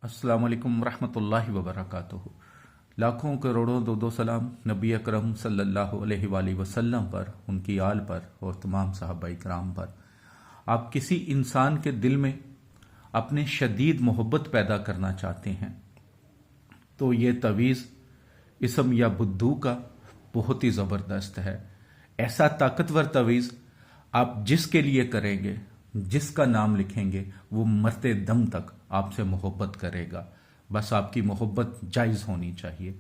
अस्सलाम वालेकुम रहमतुल्लाहि व बरकातुहू। लाखों करोड़ों दो सलाम नबी अकरम सल्लल्लाहु अलैहि वसल्लम पर, उनकी आल पर और तमाम सहाबाए किराम पर। आप किसी इंसान के दिल में अपने शदीद मोहब्बत पैदा करना चाहते हैं तो ये तवीज़ इसम या बुद्धू का बहुत ही ज़बरदस्त है। ऐसा ताकतवर तवीज़ आप जिसके लिए करेंगे, जिसका नाम लिखेंगे, वो मरते दम तक आपसे मोहब्बत करेगा। बस आपकी मोहब्बत जायज़ होनी चाहिए।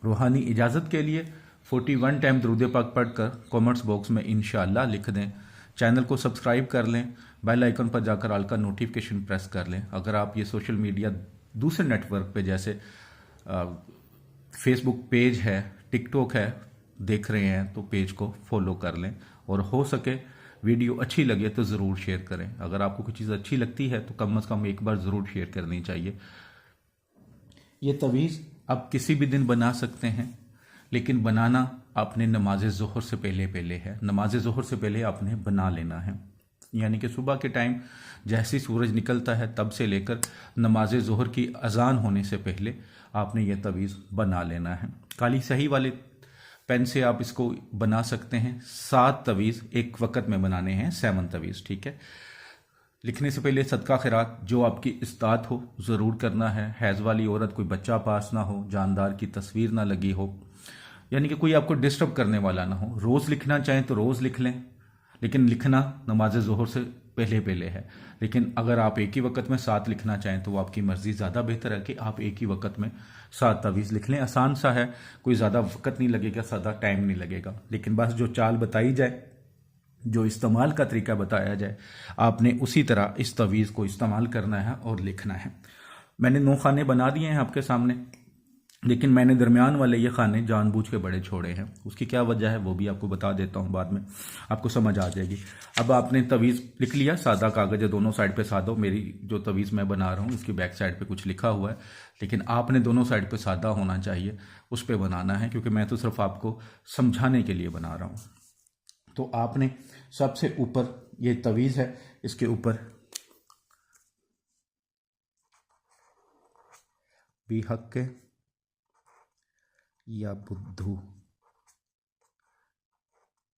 रूहानी इजाज़त के लिए 41 टाइम दरूद पाक पढ़कर कमेंट्स बॉक्स में इंशाअल्लाह लिख दें। चैनल को सब्सक्राइब कर लें, बेल आइकन पर जाकर ऑल का नोटिफिकेशन प्रेस कर लें। अगर आप ये सोशल मीडिया दूसरे नेटवर्क पे जैसे फेसबुक पेज है, टिकटॉक है, देख रहे हैं तो पेज को फॉलो कर लें। और हो सके वीडियो अच्छी लगे तो ज़रूर शेयर करें। अगर आपको कोई चीज़ अच्छी लगती है तो कम से कम एक बार ज़रूर शेयर करनी चाहिए। ये तवीज़ आप किसी भी दिन बना सकते हैं, लेकिन बनाना आपने नमाज ज़ोहर से पहले पहले है। नमाज ज़ोहर से पहले आपने बना लेना है, यानी कि सुबह के टाइम जैसे ही सूरज निकलता है तब से लेकर नमाज ज़ोहर की अजान होने से पहले आपने ये तवीज़ बना लेना है। काली सही वाले पेन से आप इसको बना सकते हैं। 7 तवीज़ एक वक्त में बनाने हैं, 7 तवीज़, ठीक है। लिखने से पहले सदका खैरात जो आपकी इस्तात हो ज़रूर करना है। हैज़ वाली औरत, कोई बच्चा पास ना हो, जानदार की तस्वीर ना लगी हो, यानी कि कोई आपको डिस्टर्ब करने वाला ना हो। रोज़ लिखना चाहें तो रोज़ लिख लें, लेकिन लिखना नमाज ज़ोहर से पहले पहले है। लेकिन अगर आप एक ही वक्त में 7 लिखना चाहें तो वो आपकी मर्ज़ी। ज़्यादा बेहतर है कि आप एक ही वक्त में 7 तवीज़ लिख लें। आसान सा है, कोई ज़्यादा वक्त नहीं लगेगा, ज़्यादा टाइम नहीं लगेगा। लेकिन बस जो चाल बताई जाए, जो इस्तेमाल का तरीका बताया जाए, आपने उसी तरह इस तवीज़ को इस्तेमाल करना है और लिखना है। मैंने 9 खाने बना दिए हैं आपके सामने, लेकिन मैंने दरमियान वाले ये खाने जानबूझ के बड़े छोड़े हैं। उसकी क्या वजह है वो भी आपको बता देता हूँ, बाद में आपको समझ आ जाएगी। अब आपने तवीज़ लिख लिया, सादा कागज़ है, दोनों साइड पे सादा। मेरी जो तवीज़ मैं बना रहा हूँ इसकी बैक साइड पे कुछ लिखा हुआ है, लेकिन आपने दोनों साइड पे सादा होना चाहिए, उस पर बनाना है, क्योंकि मैं तो सिर्फ आपको समझाने के लिए बना रहा हूँ। तो आपने सबसे ऊपर ये तवीज़ है, इसके ऊपर भी हक के या बुद्धू,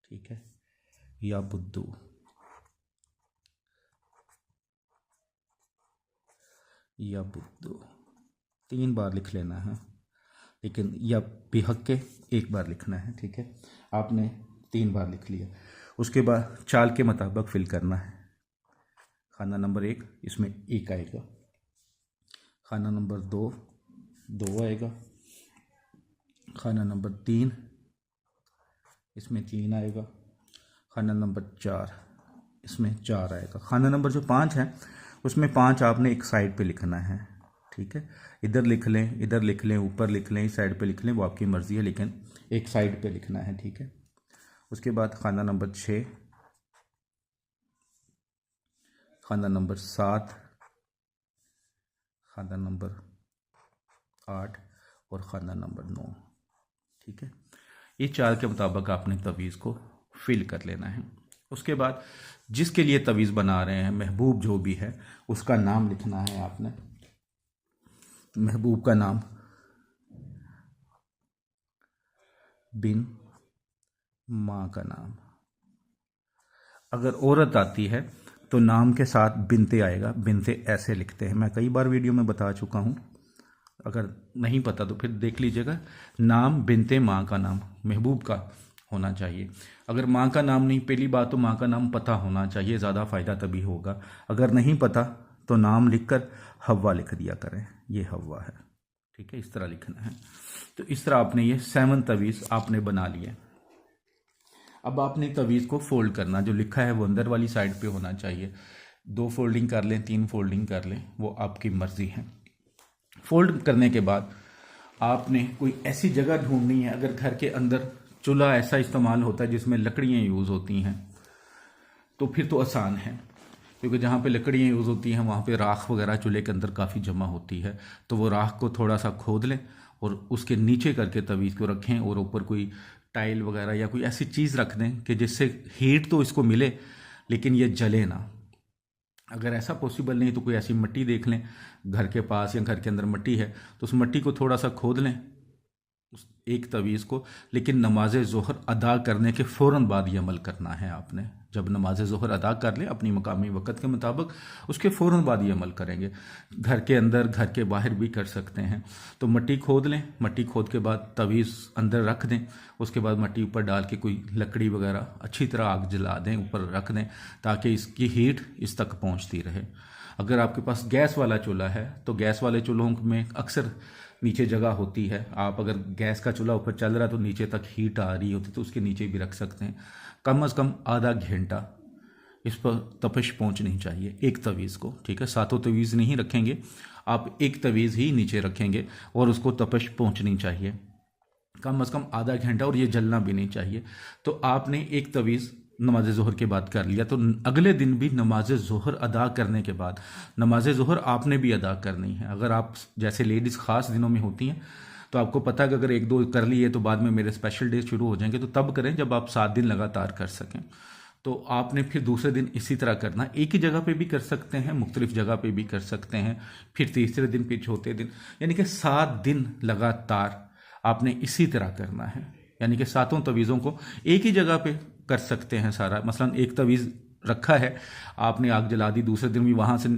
ठीक है, या बुद्धू, या बुद्धू 3 बार लिख लेना है, लेकिन या बेहक के 1 बार लिखना है, ठीक है। आपने 3 बार लिख लिया। उसके बाद चाल के मुताबिक फिल करना है। खाना नंबर 1 इसमें 1 आएगा, खाना नंबर 2 2 आएगा, खाना नंबर 3 इसमें 3 आएगा, खाना नंबर 4 इसमें 4 आएगा। खाना नंबर जो 5 है उसमें 5 आपने एक साइड पे लिखना है, ठीक है। इधर लिख लें, इधर लिख लें, ऊपर लिख लें, इस साइड पे लिख लें, वो आपकी मर्ज़ी है, लेकिन एक साइड पे लिखना है, ठीक है। उसके बाद खाना नंबर 6, खाना नंबर 7, खाना नंबर 8 और खाना नंबर 9, ठीक है। ये चार के मुताबिक आपने तवीज़ को फिल कर लेना है। उसके बाद जिसके लिए तवीज़ बना रहे हैं, महबूब जो भी है, उसका नाम लिखना है आपने। महबूब का नाम बिन माँ का नाम। अगर औरत आती है तो नाम के साथ बिनते आएगा। बिनते ऐसे लिखते हैं, मैं कई बार वीडियो में बता चुका हूँ, अगर नहीं पता तो फिर देख लीजिएगा। नाम बिनते माँ का नाम महबूब का होना चाहिए। अगर माँ का नाम नहीं, पहली बात तो माँ का नाम पता होना चाहिए, ज़्यादा फ़ायदा तभी होगा। अगर नहीं पता तो नाम लिखकर हव्वा लिख दिया करें, ये हव्वा है, ठीक है। इस तरह लिखना है। तो इस तरह आपने ये 7 तवीज़ आपने बना लिए। अब आपने तवीज़ को फोल्ड करना, जो लिखा है वो अंदर वाली साइड पे होना चाहिए। 2 फोल्डिंग कर लें, 3 फोल्डिंग कर लें, वो आपकी मर्ज़ी है। फोल्ड करने के बाद आपने कोई ऐसी जगह ढूंढनी है। अगर घर के अंदर चूल्हा ऐसा इस्तेमाल होता है जिसमें लकड़ियाँ यूज़ होती हैं तो फिर तो आसान है, क्योंकि जहाँ पे लकड़ियाँ यूज़ होती हैं वहाँ पे राख वगैरह चूल्हे के अंदर काफ़ी जमा होती है। तो वो राख को थोड़ा सा खोद लें और उसके नीचे करके तवीज़ को रखें, और ऊपर कोई टाइल वगैरह या कोई ऐसी चीज़ रख दें कि जिससे हीट तो इसको मिले लेकिन ये जले ना। अगर ऐसा पॉसिबल नहीं तो कोई ऐसी मिट्टी देख लें घर के पास या घर के अंदर मिट्टी है तो उस मिट्टी को थोड़ा सा खोद लें उस एक तवीज़ को। लेकिन नमाज ज़ोहर अदा करने के फ़ौरन बाद ये अमल करना है आपने। जब नमाज ज़ोहर अदा कर लें अपनी मकामी वक़्त के मुताबिक उसके फ़ौरन बाद ये अमल करेंगे। घर के अंदर घर के बाहर भी कर सकते हैं। तो मिट्टी खोद लें, मिट्टी खोद के बाद तवीज़ अंदर रख दें, उसके बाद मिट्टी ऊपर डाल के कोई लकड़ी वगैरह अच्छी तरह आग जला दें, ऊपर रख दें ताकि इसकी हीट इस तक पहुँचती रहे। अगर आपके पास गैस वाला चूल्हा है तो गैस वाले चूल्हों में अक्सर नीचे जगह होती है। आप अगर गैस का चूल्हा ऊपर चल रहा है तो नीचे तक हीट आ रही होती तो उसके नीचे भी रख सकते हैं। कम से कम आधा घंटा इस पर तपिश पहुंचनी चाहिए एक तवीज़ को, ठीक है। सातों तवीज़ नहीं रखेंगे आप, एक तवीज़ ही नीचे रखेंगे और उसको तपिश पहुंचनी चाहिए कम से कम आधा घंटा, और ये जलना भी नहीं चाहिए। तो आपने एक तवीज़ नमाज ज़ोहर के बाद कर लिया तो अगले दिन भी नमाज ज़ोहर अदा करने के बाद नमाज ज़ोहर आपने भी अदा करनी है। अगर आप जैसे लेडीज़ ख़ास दिनों में होती हैं तो आपको पता है कि अगर एक दो कर लिए तो बाद में मेरे स्पेशल डेज शुरू हो जाएंगे, तो तब करें जब आप 7 दिन लगातार कर सकें। तो आपने फिर दूसरे दिन इसी तरह करना, एक ही जगह पे भी कर सकते हैं, मुख्तलिफ जगह पे भी कर सकते हैं, फिर तीसरे दिन फिर चौथे दिन, यानी कि 7 दिन लगातार आपने इसी तरह करना है। यानी कि सातों तवीज़ों को एक ही जगह पे कर सकते हैं सारा। मसलन एक तवीज़ रखा है, आपने आग जला दी, दूसरे दिन भी वहाँ से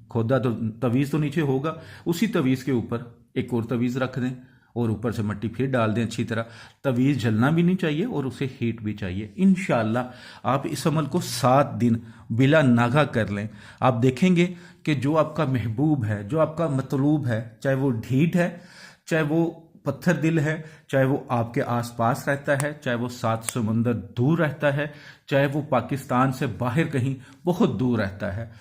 खोदा तो तवीज़ तो नीचे होगा, उसी तवीज़ के ऊपर एक और तवीज़ रख दें और ऊपर से मिट्टी फिर डाल दें अच्छी तरह। तवीज़ जलना भी नहीं चाहिए और उसे हीट भी चाहिए। इंशाअल्लाह आप इस अमल को 7 दिन बिला नागा कर लें, आप देखेंगे कि जो आपका महबूब है, जो आपका मतलूब है, चाहे वो ढीठ है, चाहे वो पत्थर दिल है, चाहे वो आपके आसपास रहता है, चाहे वो 7 समुंदर दूर रहता है, चाहे वो पाकिस्तान से बाहर कहीं बहुत दूर रहता है,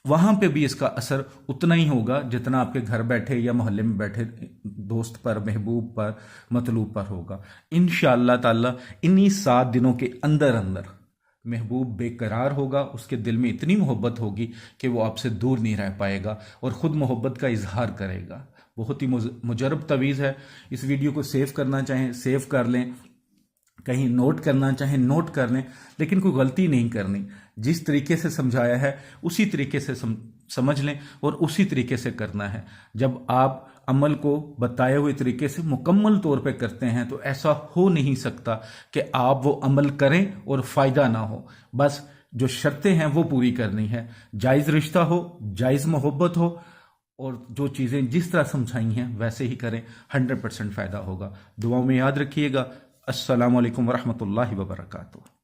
वहां पे भी इसका असर उतना ही होगा जितना आपके घर बैठे या मोहल्ले में बैठे दोस्त पर, महबूब पर, मतलूब पर होगा। इंशाअल्लाह ताला इन्हीं 7 दिनों के अंदर अंदर महबूब बेकरार होगा, उसके दिल में इतनी मोहब्बत होगी कि वो आपसे दूर नहीं रह पाएगा और ख़ुद मोहब्बत का इजहार करेगा। बहुत ही मुजरब तवीज़ है। इस वीडियो को सेव करना चाहें सेव कर लें, कहीं नोट करना चाहें नोट कर लें, लेकिन कोई गलती नहीं करनी। जिस तरीके से समझाया है उसी तरीके से समझ लें और उसी तरीके से करना है। जब आप अमल को बताए हुए तरीके से मुकम्मल तौर पे करते हैं तो ऐसा हो नहीं सकता कि आप वो अमल करें और फ़ायदा ना हो। बस जो शर्तें हैं वो पूरी करनी है, जायज़ रिश्ता हो, जायज़ मोहब्बत हो, और जो चीज़ें जिस तरह समझाई हैं वैसे ही करें, 100% फ़ायदा होगा। दुआओं में याद रखिएगा। अस्सलामु अलैकुम वरहमतुल्लाहि वबरकातुहू।